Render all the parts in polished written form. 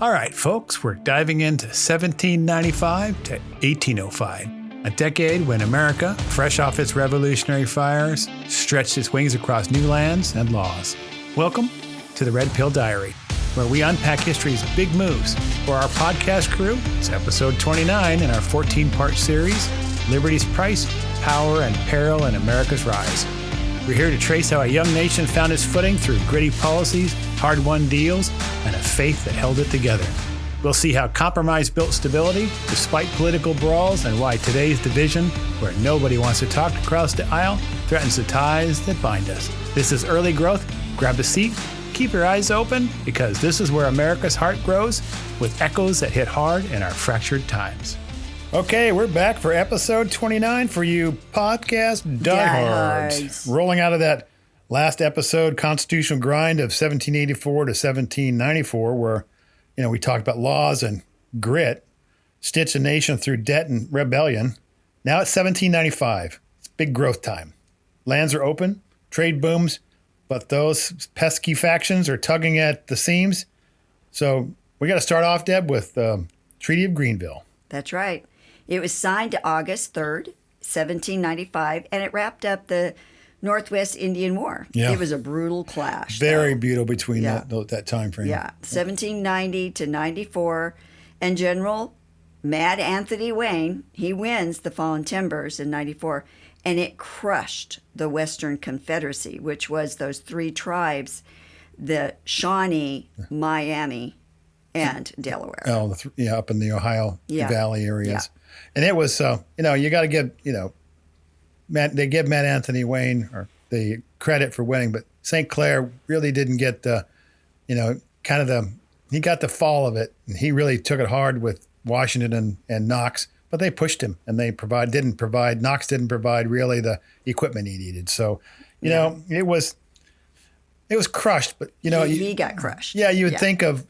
All right, folks, we're diving into 1795 to 1805, a decade when America, fresh off its revolutionary fires, stretched its wings across new lands and laws. Welcome to the Red Pill Diary, where we unpack history's big moves. For our podcast crew, it's episode 29 in our 14-part series, Liberty's Price, Power, and Peril in America's Rise. We're here to trace how a young nation found its footing through gritty policies, hard-won deals, and a faith that held it together. We'll see how compromise built stability despite political brawls, and why today's division, where nobody wants to talk across the aisle, threatens the ties that bind us. This is Early Growth. Grab a seat, keep your eyes open, because this is where America's heart grows, with echoes that hit hard in our fractured times. Okay, we're back for episode 29 for you podcast diehards. Rolling out of that last episode, constitutional grind of 1784 to 1794, where, we talked about laws and grit, stitched the nation through debt and rebellion. Now it's 1795. It's big growth time. Lands are open, trade booms, but those pesky factions are tugging at the seams. So we got to start off, Deb, with the Treaty of Greenville. That's right. It was signed August 3rd, 1795, and it wrapped up the Northwest Indian War. Yeah. It was a brutal clash. Very brutal between that time frame. Yeah, 1790 to 94. And General Mad Anthony Wayne, he wins the Fallen Timbers in 94, and it crushed the Western Confederacy, which was those three tribes, the Shawnee, Miami, and Delaware. Oh, up in the Ohio Valley areas. Yeah. And it was, you got to give, they give Matt Anthony Wayne or the credit for winning, but St. Clair really didn't get the, he got the fall of it. And he really took it hard with Washington and Knox, but they pushed him, and Knox didn't provide really the equipment he needed. So, it was crushed, but, he got crushed. Yeah, you would think of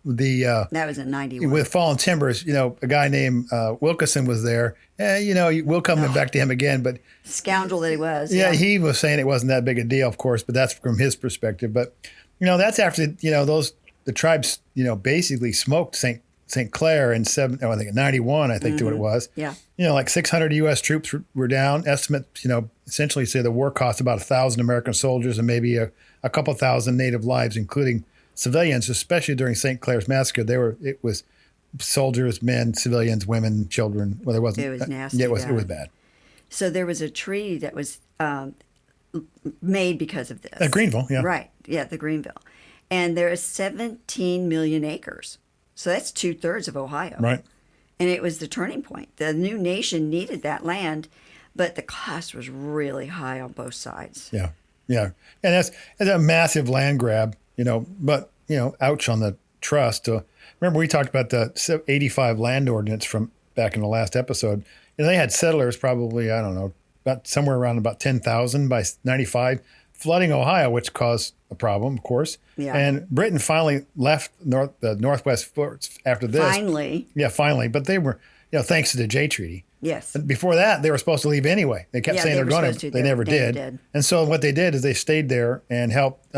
that was in 91. With Fallen Timbers, a guy named Wilkinson was there. We'll come back to him again, but scoundrel that he was. Yeah, he was saying it wasn't that big a deal, of course, but that's from his perspective. But that's after the tribes basically smoked St. Clair in 91, I think, to what it was. Yeah. Like 600 U.S. troops were down. Estimates, essentially say the war cost about 1,000 American soldiers and maybe a couple thousand native lives, including civilians, especially during St. Clair's massacre. It was soldiers, men, civilians, women, children. Well, it wasn't. It was nasty. Yeah, it was bad. So there was a treaty that was made because of this. Greenville, yeah. Right. Yeah, the Greenville. And there is 17 million acres. So that's 2/3 of Ohio. Right. And it was the turning point. The new nation needed that land, but the cost was really high on both sides. Yeah. Yeah. And that's a massive land grab. But, ouch on the trust. Remember, we talked about the 85 land ordinance from back in the last episode. They had settlers probably, about somewhere around about 10,000 by 95, flooding Ohio, which caused a problem, of course. Yeah. And Britain finally left the Northwest forts after this. Finally. Yeah, finally. But they were, thanks to the Jay Treaty. Yes. But before that, they were supposed to leave anyway. They kept saying they're going to. They never did. And so what they did is they stayed there and helped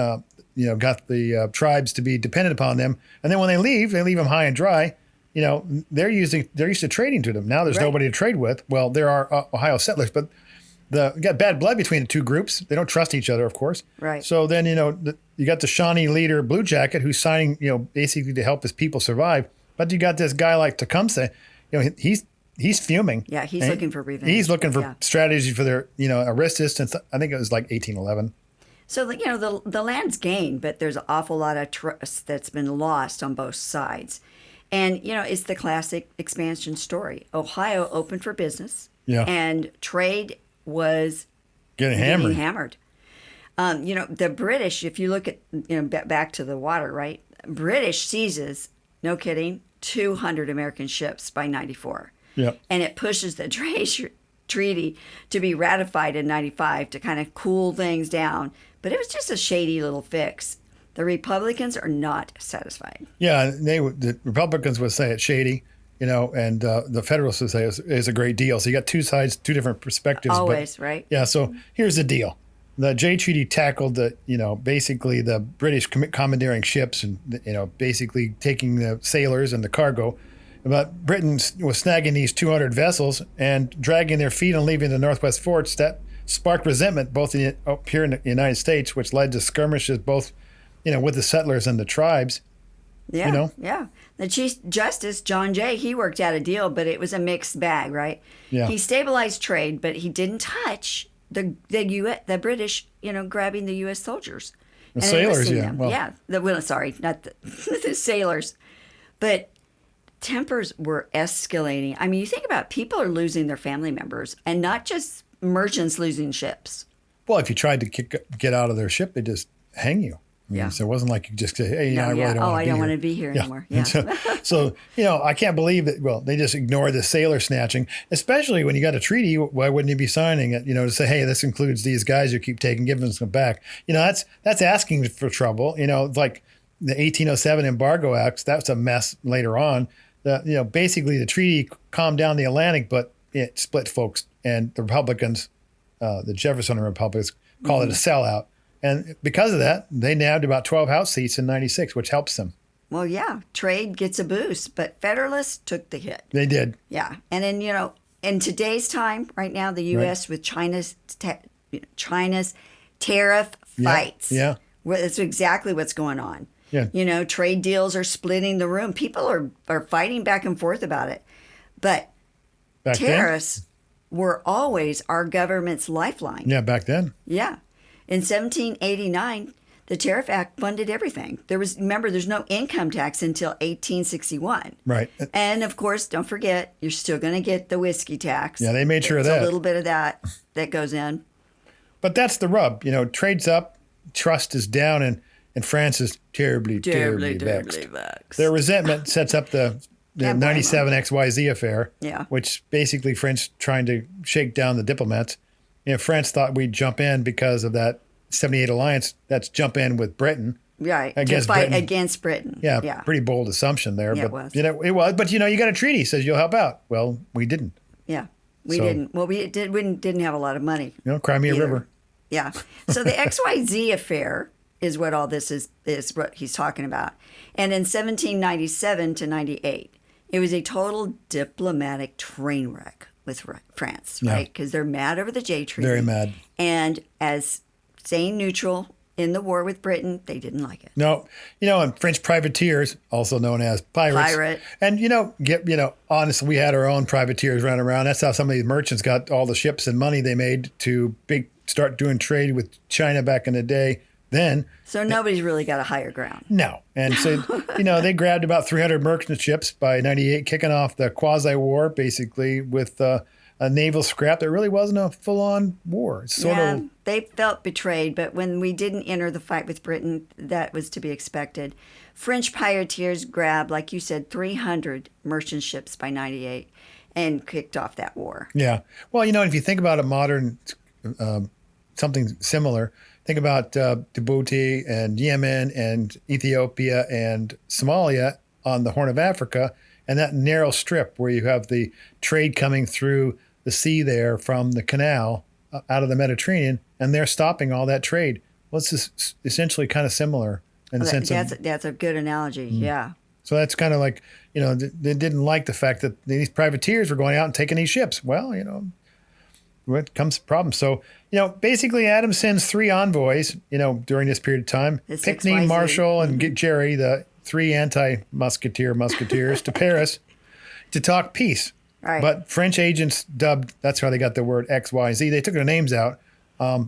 got the tribes to be dependent upon them. And then when they leave them high and dry. They're used to trading to them. Now there's nobody to trade with. Well, there are Ohio settlers, but you got bad blood between the two groups. They don't trust each other, of course. Right. So then, you got the Shawnee leader, Blue Jacket, who's signing, basically to help his people survive. But you got this guy like Tecumseh, he's fuming. Yeah, he's looking for revenge. He's looking for strategy for their, a resistance. I think it was like 1811. So, the land's gained, but there's an awful lot of trust that's been lost on both sides. And, it's the classic expansion story. Ohio opened for business. Yeah. And trade was getting hammered. The British, if you look at, back to the water, right? British seizes, no kidding, 200 American ships by 94. Yeah. And it pushes the treaty to be ratified in 95 to kind of cool things down. But it was just a shady little fix. The Republicans are not satisfied. Yeah, the Republicans would say it's shady, and the Federalists would say it's a great deal. So you got two sides, two different perspectives. Always, right? Yeah, so here's the deal. The Jay Treaty tackled basically the British commandeering ships and, basically taking the sailors and the cargo. But Britain was snagging these 200 vessels and dragging their feet and leaving the Northwest forts. That sparked resentment both up here in the United States, which led to skirmishes both, with the settlers and the tribes. Yeah, yeah. The Chief Justice, John Jay, he worked out a deal, but it was a mixed bag, right? Yeah. He stabilized trade, but he didn't touch the British, grabbing the U.S. soldiers. The sailors, yeah. Sorry, not the sailors. But tempers were escalating. I mean, you think about it, people are losing their family members, and not just merchants losing ships. Well, if you tried to get out of their ship, they just hang you. Yeah. So it wasn't like you just say, hey, I really don't want to be here. I don't want to be here anymore. Yeah. So, I can't believe that, they just ignored the sailor snatching, especially when you got a treaty. Why wouldn't you be signing it, to say, hey, this includes these guys you keep taking, give them back. That's asking for trouble. Like the 1807 Embargo Acts, that's a mess later on. Basically the treaty calmed down the Atlantic, but it split folks, and the Republicans, the Jefferson Republicans, call it a sellout. And because of that, they nabbed about 12 House seats in 96, which helps them. Well, yeah, trade gets a boost, but Federalists took the hit. They did. Yeah. And then, in today's time, right now, the U.S. with China's tariff fights. Yeah. That's exactly what's going on. Yeah. Trade deals are splitting the room. People are fighting back and forth about it. But tariffs were always our government's lifeline. Yeah, back then. Yeah. In 1789, the Tariff Act funded everything. There's no income tax until 1861. Right. And of course, don't forget, you're still going to get the whiskey tax. Yeah, they made sure of that. A little bit of that goes in. But that's the rub. Trade's up, trust is down, and France is terribly vexed. Their resentment sets up the 97 XYZ affair, which basically French trying to shake down the diplomats. France thought we'd jump in because of that 78 alliance. That's jump in with Britain. Right. To fight against Britain. Yeah. Pretty bold assumption there. Yeah, but, it was. It was. But, you got a treaty says you'll help out. Well, we didn't. Yeah. We didn't. Well, we didn't have a lot of money. Crimea either. River. Yeah. So the XYZ affair is what all this is what he's talking about. And in 1797 to 98, it was a total diplomatic train wreck with France, right? Because they're mad over the Jay Treaty. Very mad. And as staying neutral in the war with Britain, they didn't like it. No. And French privateers, also known as pirates. And, honestly, we had our own privateers running around. That's how some of these merchants got all the ships and money they made to start doing trade with China back in the day. Then. So nobody's really got a higher ground. No. And so, they grabbed about 300 merchant ships by 98, kicking off the quasi-war, basically, with a naval scrap. There really wasn't a full-on war. It's sort of. They felt betrayed, but when we didn't enter the fight with Britain, that was to be expected. French privateers grabbed, like you said, 300 merchant ships by 98 and kicked off that war. Yeah. Well, if you think about a modern, something similar, think about Djibouti and Yemen and Ethiopia and Somalia on the Horn of Africa, and that narrow strip where you have the trade coming through the sea there from the canal out of the Mediterranean, and they're stopping all that trade. Well, it's just essentially kind of similar in the sense of... That's a good analogy, yeah. So that's kind of like, they didn't like the fact that these privateers were going out and taking these ships. Well, what comes the problem? So, basically Adams sends 3 envoys, during this period of time. Pinckney, Marshall, and Jerry, the 3 musketeers to Paris to talk peace. Right. But French agents dubbed, that's how they got the word XYZ. They took their names out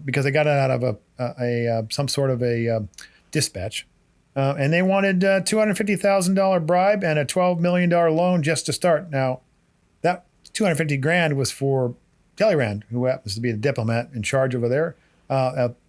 because they got it out of some sort of a dispatch. And they wanted a $250,000 bribe and a $12 million loan just to start. Now, that $250,000 was for Talleyrand, who happens to be the diplomat in charge over there.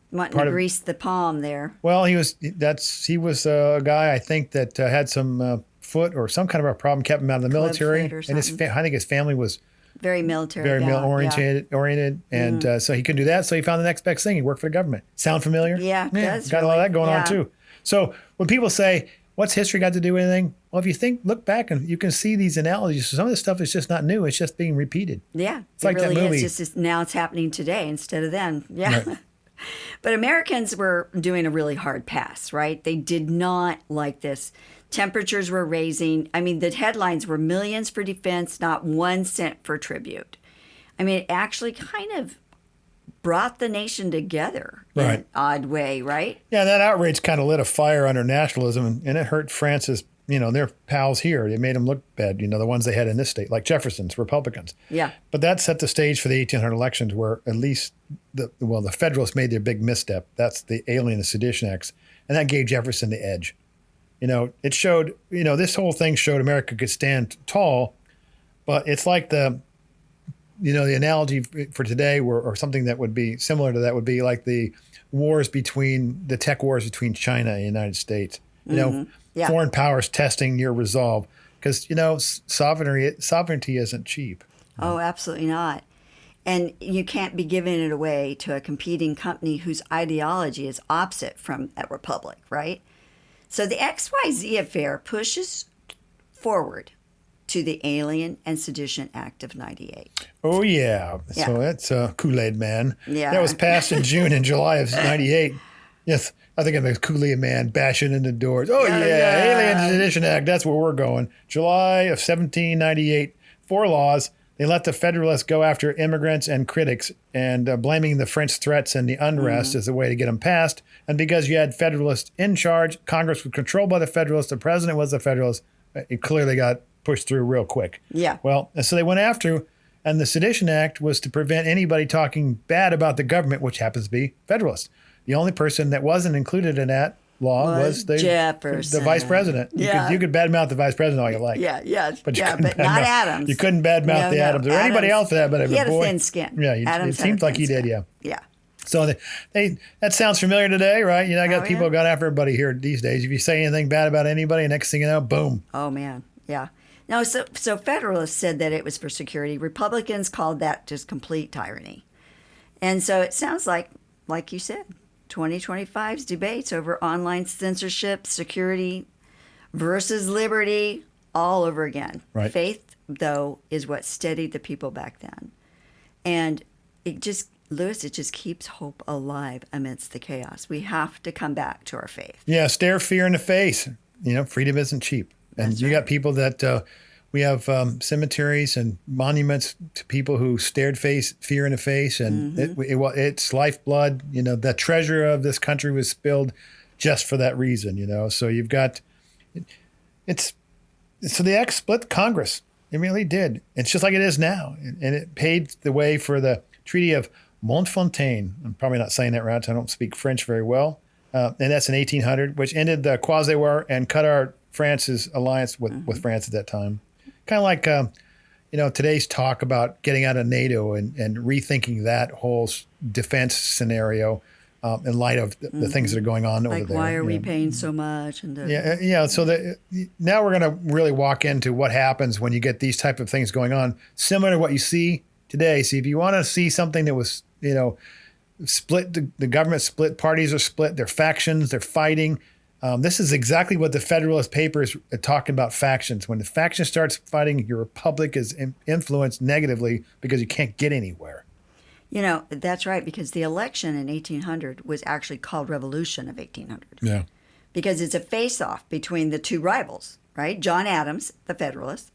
Wanting to grease the palm there. Well, he was a guy, I think, that had some foot or some kind of a problem, kept him out of the military. And I think his family was very military, oriented, and so he couldn't do that. So he found the next best thing. He worked for the government. Sound familiar? Yeah, does got a lot of that going on too. So when people say, "What's history got to do with anything?" Well, if you look back, and you can see these analogies. Some of this stuff is just not new; it's just being repeated. Yeah, it's like really that movie. It's just now it's happening today instead of then. Yeah. Right. But Americans were doing a really hard pass, right? They did not like this. Temperatures were raising. I mean, the headlines were millions for defense, not 1 cent for tribute. I mean, it actually kind of brought the nation together in an odd way, right? Yeah, that outrage kind of lit a fire under nationalism, and it hurt France's, their pals here. It made them look bad, the ones they had in this state, like Jefferson's, Republicans. Yeah. But that set the stage for the 1800 elections where at least, the Federalists made their big misstep. That's the Alien and Sedition Acts, and that gave Jefferson the edge. It showed, this whole thing showed America could stand tall, but it's like the analogy for today or something that would be similar to that would be like the tech wars between China and the United States. Foreign powers testing your resolve because, sovereignty isn't cheap. Oh, absolutely not. And you can't be giving it away to a competing company whose ideology is opposite from a republic, right? So the XYZ affair pushes forward to the Alien and Sedition Act of 98. Oh, yeah. So that's Kool-Aid Man. Yeah. That was passed in June and July of 98. Yes, I think it makes Kool-Aid Man bashing into doors. Oh, yeah. Alien and Sedition Act, that's where we're going. July of 1798, 4 laws. They let the Federalists go after immigrants and critics, and blaming the French threats and the unrest as a way to get them passed. And because you had Federalists in charge, Congress was controlled by the Federalists, the president was the Federalist, it clearly got pushed through real quick. Yeah. Well, and so they went after, and the Sedition Act was to prevent anybody talking bad about the government, which happens to be Federalists. The only person that wasn't included in that law was Jefferson. the vice president. You could badmouth the vice president all you like. But not Adams. You couldn't badmouth the Adams or anybody else for that. But he had a thin skin. Yeah, it seems like he did. Yeah. So that sounds familiar today, right? I got people going after everybody here these days. If you say anything bad about anybody, next thing you know, boom. Oh man, yeah. No, so Federalists said that it was for security. Republicans called that just complete tyranny. And so it sounds like you said, 2025's debates over online censorship, security versus liberty, all over again. Right. Faith, though, is what steadied the people back then. And it just keeps hope alive amidst the chaos. We have to come back to our faith. Yeah, stare fear in the face. Freedom isn't cheap. And That's you right. got people that we have cemeteries and monuments to people who stared fear in the face, and it's lifeblood. The treasure of this country was spilled just for that reason. So you've got so the act split Congress. It really did. It's just like it is now, and it paved the way for the Treaty of Montfontaine. I'm probably not saying that right. I don't speak French very well, and that's in 1800, which ended the quasi-war and cut France's alliance with France at that time. Kind of like, today's talk about getting out of NATO and rethinking that whole defense scenario in light of the things that are going on over there. Like, why are we paying so much? And So now we're going to really walk into what happens when you get these type of things going on, similar to what you see today. See, if you want to see something that was, split, the government split, parties are split, they're factions, they're fighting. This is exactly what the Federalist Papers are talking about factions. When the faction starts fighting, your republic is influenced negatively because you can't get anywhere. That's right, because the election in 1800 was actually called Revolution of 1800. Yeah. Because it's a face-off between the two rivals, right? John Adams, the Federalist,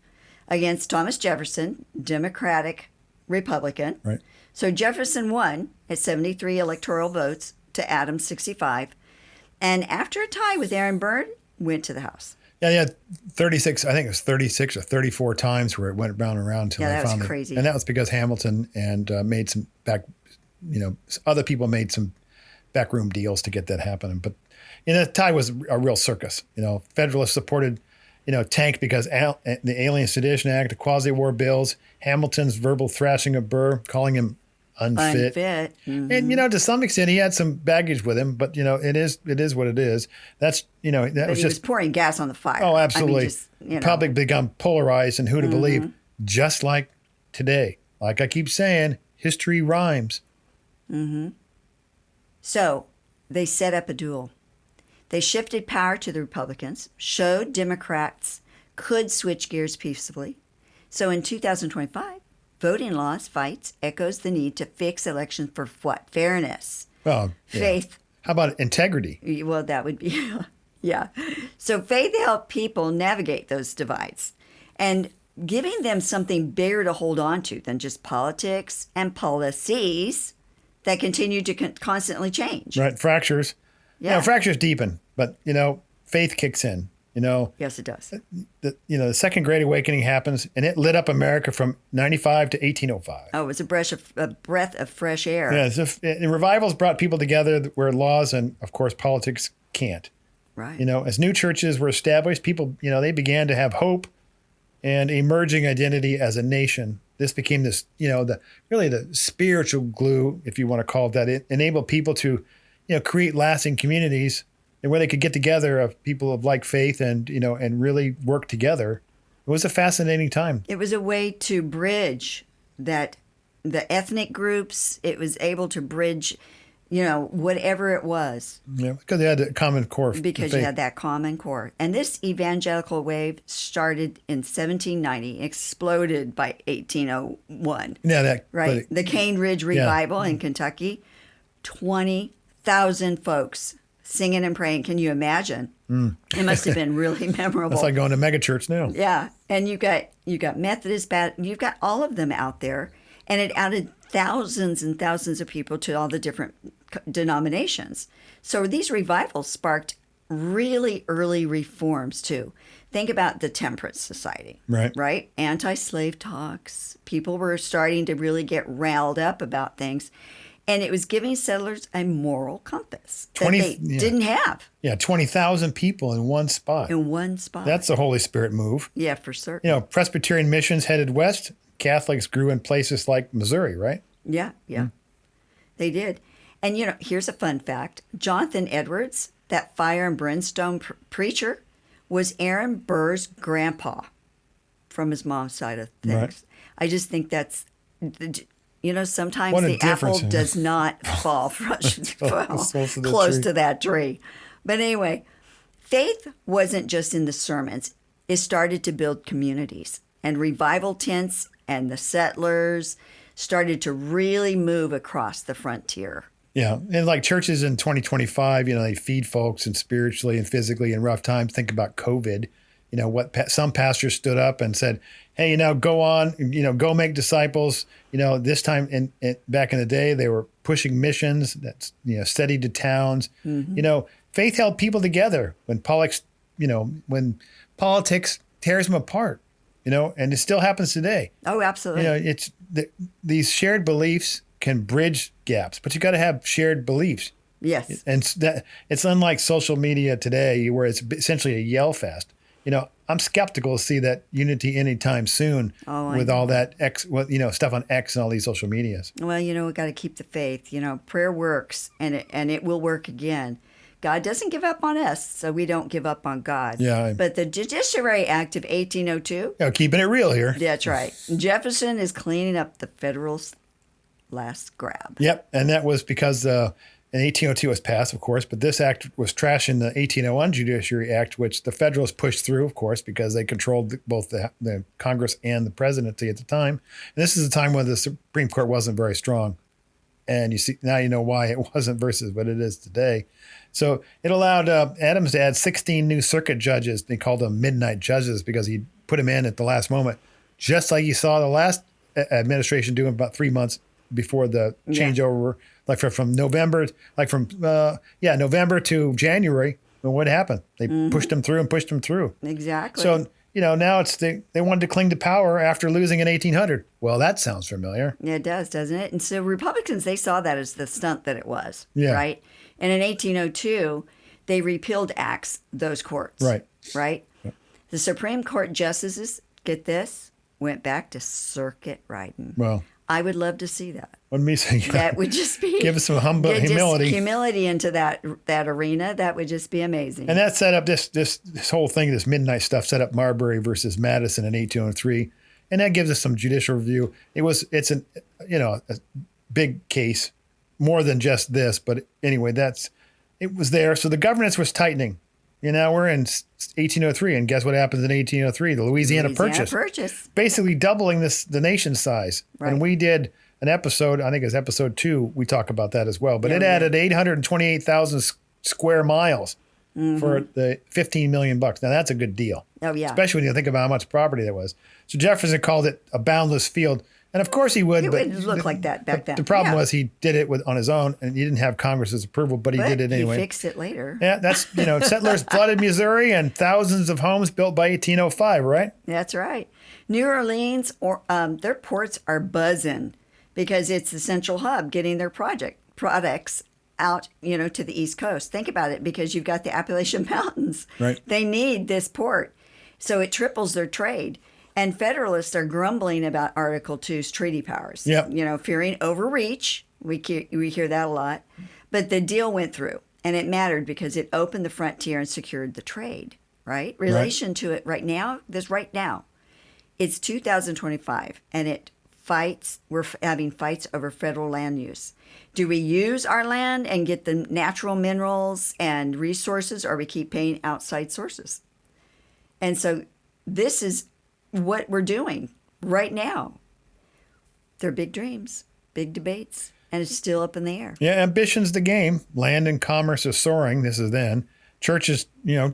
against Thomas Jefferson, Democratic Republican. Right. So Jefferson won at 73 electoral votes to Adams' 65. And after a tie with Aaron Burr, went to the House. Yeah, yeah, 36. I think it was 36 or 34 times where it went round and round until they that was found crazy. And that was because Hamilton and made some other people made some backroom deals to get that happening. But the tie was a real circus. Federalists supported, tanked because the Alien Sedition Act, the quasi-war bills, Hamilton's verbal thrashing of Burr, calling him unfit. Mm-hmm. And to some extent he had some baggage with him, but it is what it is. That's that but was he just was pouring gas on the fire. Oh, absolutely. I mean, Public become polarized and who to believe, just like today. Like I keep saying, history rhymes. So they set up a duel. They shifted power to the Republicans, showed Democrats could switch gears peaceably. So in 2025, voting laws fights echoes the need to fix elections for what? Fairness, Well, yeah. Faith. How about integrity? Well, that would be, yeah. So faith helped people navigate those divides and giving them something bigger to hold on to than just politics and policies that continue to constantly change. Right. Fractures. Yeah. Fractures deepen, but, faith kicks in. Yes, it does. The Second Great Awakening happens, and it lit up America from 95 to 1805. Oh, it was a breath of fresh air. Yeah, and revivals brought people together where laws and, of course, politics can't. Right. As new churches were established, people, they began to have hope and emerging identity as a nation. This became this, the spiritual glue, if you want to call it that. It enabled people to, create lasting communities and where they could get together of people of like faith and, and really work together. It was a fascinating time. It was a way to bridge the ethnic groups. It was able to bridge, whatever it was. Yeah, because they had a common core. Because you had that common core. And this evangelical wave started in 1790, exploded by 1801. Yeah, right? The Cane Ridge Revival in Kentucky, 20,000 folks singing and praying. Can you imagine? It must have been really memorable. That's like going to megachurch now. Yeah, and you got Methodist, you've got all of them out there, and it added thousands and thousands of people to all the different denominations. So these revivals sparked really early reforms too. Think about the Temperance Society, right? Anti-slave talks. People were starting to really get riled up about things. And it was giving settlers a moral compass that they didn't have. Yeah, 20,000 people in one spot. That's a Holy Spirit move. Yeah, for certain. Presbyterian missions headed west. Catholics grew in places like Missouri, right? Yeah. They did. And, here's a fun fact. Jonathan Edwards, that fire and brimstone preacher, was Aaron Burr's grandpa from his mom's side of things. Right. I just think that's... sometimes the apple does not fall close to that tree. But anyway, faith wasn't just in the sermons. It started to build communities. And revival tents and the settlers started to really move across the frontier. Yeah. And like churches in 2025, they feed folks and spiritually and physically in rough times. Think about COVID. Some pastors stood up and said, hey, go on, go make disciples. This time back in the day, they were pushing missions that's, steady to towns. Mm-hmm. Faith held people together when politics tears them apart, and it still happens today. Oh, absolutely. These shared beliefs can bridge gaps, but you got to have shared beliefs. Yes. And it's unlike social media today where it's essentially a yell fest. I'm skeptical to see that unity anytime soon with all that stuff on X and all these social medias. Well, we got to keep the faith. Prayer works, and it will work again. God doesn't give up on us, so we don't give up on God. Yeah. But the Judiciary Act of 1802. Keeping it real here. That's right. Jefferson is cleaning up the Federalist last grab. Yep, and that was because in 1802 was passed, of course, but this act was trashing the 1801 Judiciary Act, which the Federalists pushed through, of course, because they controlled both the Congress and the presidency at the time. And this is a time when the Supreme Court wasn't very strong. And now you know why it wasn't versus what it is today. So it allowed Adams to add 16 new circuit judges. They called them midnight judges because he put them in at the last moment, just like you saw the last administration doing about 3 months before the changeover, like from November, November to January. Well, what happened? They pushed them through. Exactly. So, now they wanted to cling to power after losing in 1800. Well, that sounds familiar. Yeah, it does, doesn't it? And so Republicans, they saw that as the stunt that it was, yeah. Right? And in 1802, they repealed those courts. Right. Right? Yep. The Supreme Court justices, get this, went back to circuit riding. Well, I would love to see that. What me say? That would just be give us some humility. Humility into that arena. That would just be amazing. And that set up this whole thing, this midnight stuff, set up Marbury versus Madison in 1803, and that gives us some judicial review. It's a big case, more than just this, but anyway, it was there. So the governance was tightening. We're in 1803, and guess what happens in 1803? The Louisiana Purchase. Purchase. Basically doubling the nation's size. Right. And we did an episode, I think it's episode 2, we talk about that as well. But Yeah, it we added 828,000 square miles for the $15 million. Now that's a good deal. Oh, yeah. Especially when you think about how much property there was. So Jefferson called it a boundless field. And of course he would. It but wouldn't look like that back then. The problem was he did it on his own, and he didn't have Congress's approval, but he did it anyway. He fixed it later. Yeah, that's, settlers flooded Missouri and thousands of homes built by 1805, right? That's right. New Orleans, their ports are buzzing because it's the central hub getting their products out, to the East Coast. Think about it, because you've got the Appalachian Mountains. Right. They need this port. So it triples their trade. And Federalists are grumbling about Article 2's treaty powers. Yep. Fearing overreach. We hear that a lot. But the deal went through, and it mattered because it opened the frontier and secured the trade, right? Relation to it right now, it's 2025, and we're having fights over federal land use. Do we use our land and get the natural minerals and resources, or we keep paying outside sources? And so this is what we're doing right now. They're big dreams, big debates, and it's still up in the air. Yeah, ambition's the game. Land and commerce are soaring. This is then. Churches,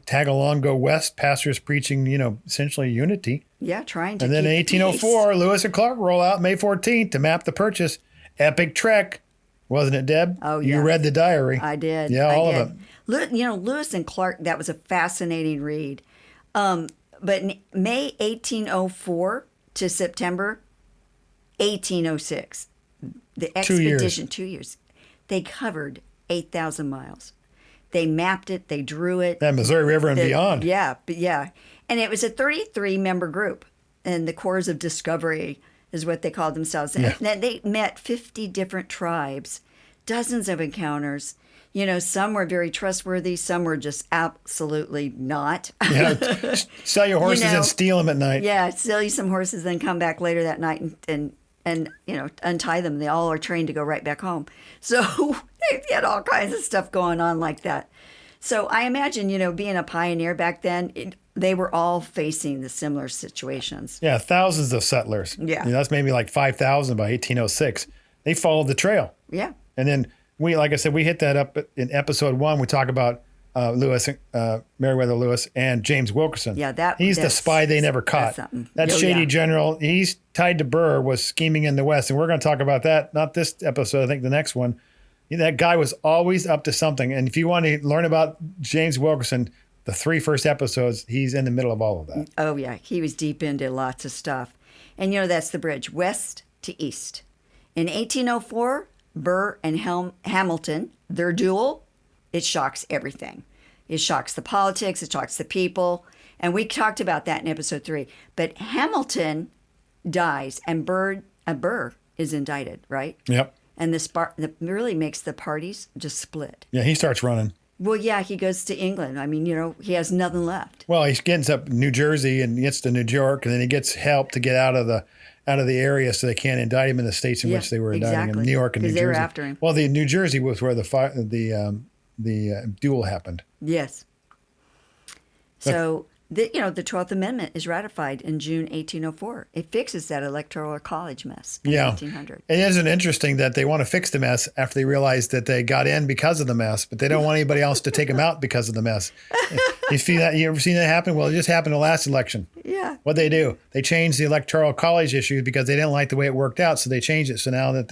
tag along, go west. Pastors preaching, essentially unity. Yeah, trying to. And then in keep 1804, Lewis and Clark roll out May 14th to map the purchase. Epic trek, wasn't it, Deb? Oh, yeah. You read the diary. I did. Yeah, all of it. Lewis and Clark, that was a fascinating read. But May 1804 to September 1806, the expedition, 2 years, they covered 8,000 miles. They mapped it, they drew it. That Missouri River and beyond. Yeah. And it was a 33-member group, and the Corps of Discovery is what they called themselves. Yeah. And they met 50 different tribes, dozens of encounters. Some were very trustworthy. Some were just absolutely not. Yeah, sell your horses and steal them at night. Yeah, sell you some horses, then come back later that night and untie them. They all are trained to go right back home. So they had all kinds of stuff going on like that. So I imagine, being a pioneer back then, they were all facing the similar situations. Yeah, thousands of settlers. Yeah. That's maybe like 5,000 by 1806. They followed the trail. Yeah. And then like I said, we hit that up in episode 1. We talk about Meriwether Lewis and James Wilkerson. Yeah, he's the spy they never caught. That shady general, he's tied to Burr, was scheming in the West. And we're going to talk about that, not this episode, I think the next one. That guy was always up to something. And if you want to learn about James Wilkerson, the 3 first episodes, he's in the middle of all of that. Oh, yeah. He was deep into lots of stuff. And, that's the bridge, west to east. In 1804, Burr and Hamilton, their duel, it shocks everything. It shocks the politics. It shocks the people. And we talked about that in episode 3. But Hamilton dies, and Burr is indicted, right? Yep. And that really makes the parties just split. Yeah, he starts running. Well, yeah, he goes to England. I mean, he has nothing left. Well, he gets up New Jersey and gets to New York, and then he gets help to get out of the area so they can't indict him in the states in which they were indicting him, New York and New Jersey. Because they were after him. Well, the New Jersey was where the duel happened. Yes. So, the 12th Amendment is ratified in June 1804. It fixes that electoral college mess in 1800. It isn't interesting that they want to fix the mess after they realize that they got in because of the mess, but they don't want anybody else to take them out because of the mess. You ever seen that happen? Well, it just happened in the last election. Yeah. What'd they do? They changed the electoral college issue because they didn't like the way it worked out, so they changed it. So now that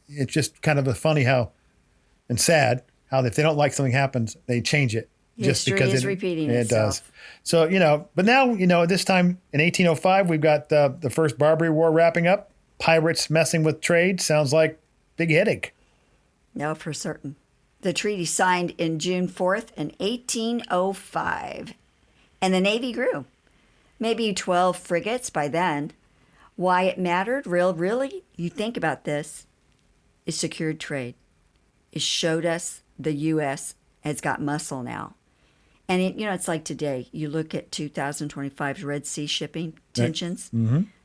it's just kind of funny and sad how if they don't like something happens, they change it. Just History because is repeating it itself. does. So, but now, this time in 1805, we've got the first Barbary War wrapping up. Pirates messing with trade. Sounds like big headache. No, for certain. The treaty signed in June 4th in 1805. And the Navy grew. Maybe 12 frigates by then. Why it mattered? Really? You think about this. It secured trade. It showed us the U.S. has got muscle now. And, it's like today. You look at 2025's Red Sea shipping tensions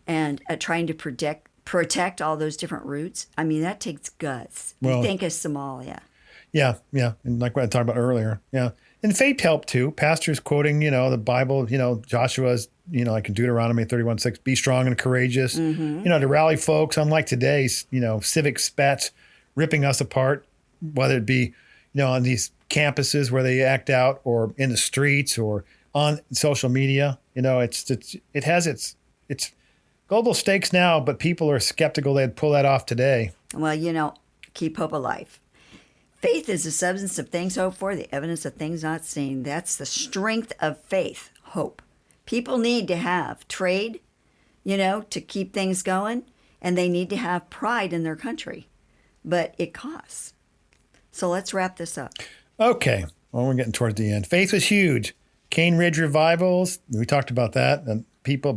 and trying to protect all those different routes. I mean, that takes guts. You think of Somalia. Yeah. And like what I talked about earlier. Yeah. And faith helped too. Pastors quoting, the Bible, Joshua's, like in Deuteronomy 31:6, be strong and courageous, to rally folks, unlike today's, civic spats ripping us apart, whether it be, on these campuses where they act out or in the streets or on social media. It has its global stakes now, but people are skeptical they'd pull that off today. Well, keep hope alive. Faith is the substance of things hoped for, the evidence of things not seen. That's the strength of faith, hope. People need to have trade, to keep things going, and they need to have pride in their country. But it costs. So let's wrap this up. Okay. Well, we're getting towards the end. Faith was huge. Cane Ridge revivals, we talked about that. And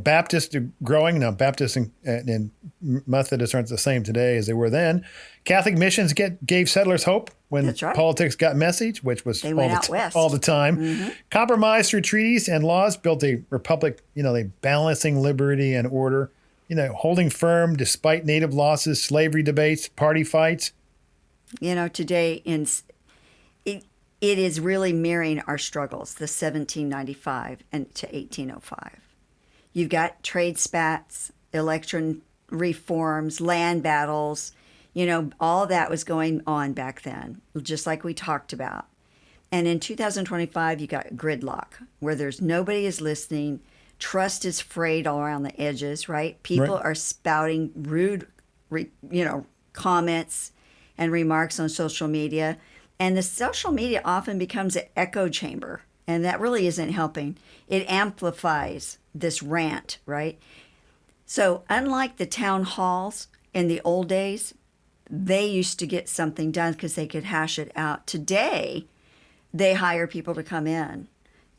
Baptists are growing. Now, Baptists and Methodists aren't the same today as they were then. Catholic missions gave settlers hope when politics got messy, which was all the time. Mm-hmm. Compromise through treaties and laws built a republic, they balancing liberty and order, holding firm despite native losses, slavery debates, party fights. Today it is really mirroring our struggles, the 1795 and to 1805. You've got trade spats, election reforms, land battles, all that was going on back then, just like we talked about. And in 2025, you got gridlock, where there's nobody is listening, trust is frayed all around the edges, right? People are spouting rude, comments and remarks on social media. And the social media often becomes an echo chamber, and that really isn't helping. It amplifies this rant, right? So unlike the town halls in the old days, they used to get something done because they could hash it out. Today, they hire people to come in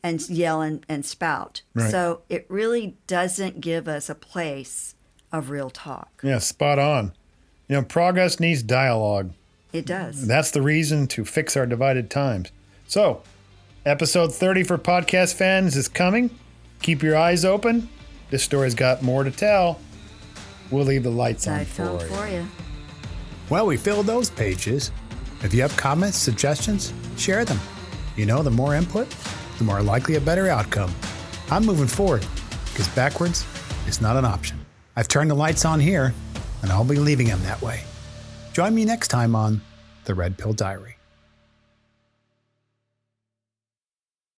and yell and spout. Right. So it really doesn't give us a place of real talk. Yeah, spot on. Progress needs dialogue. It does. That's the reason to fix our divided times. So, episode 30 for podcast fans is coming. Keep your eyes open. This story's got more to tell. We'll leave the lights on for you. Well, we filled those pages. If you have comments, suggestions, share them. The more input, the more likely a better outcome. I'm moving forward because backwards is not an option. I've turned the lights on here, and I'll be leaving them that way. Join me next time on The Red Pill Diary.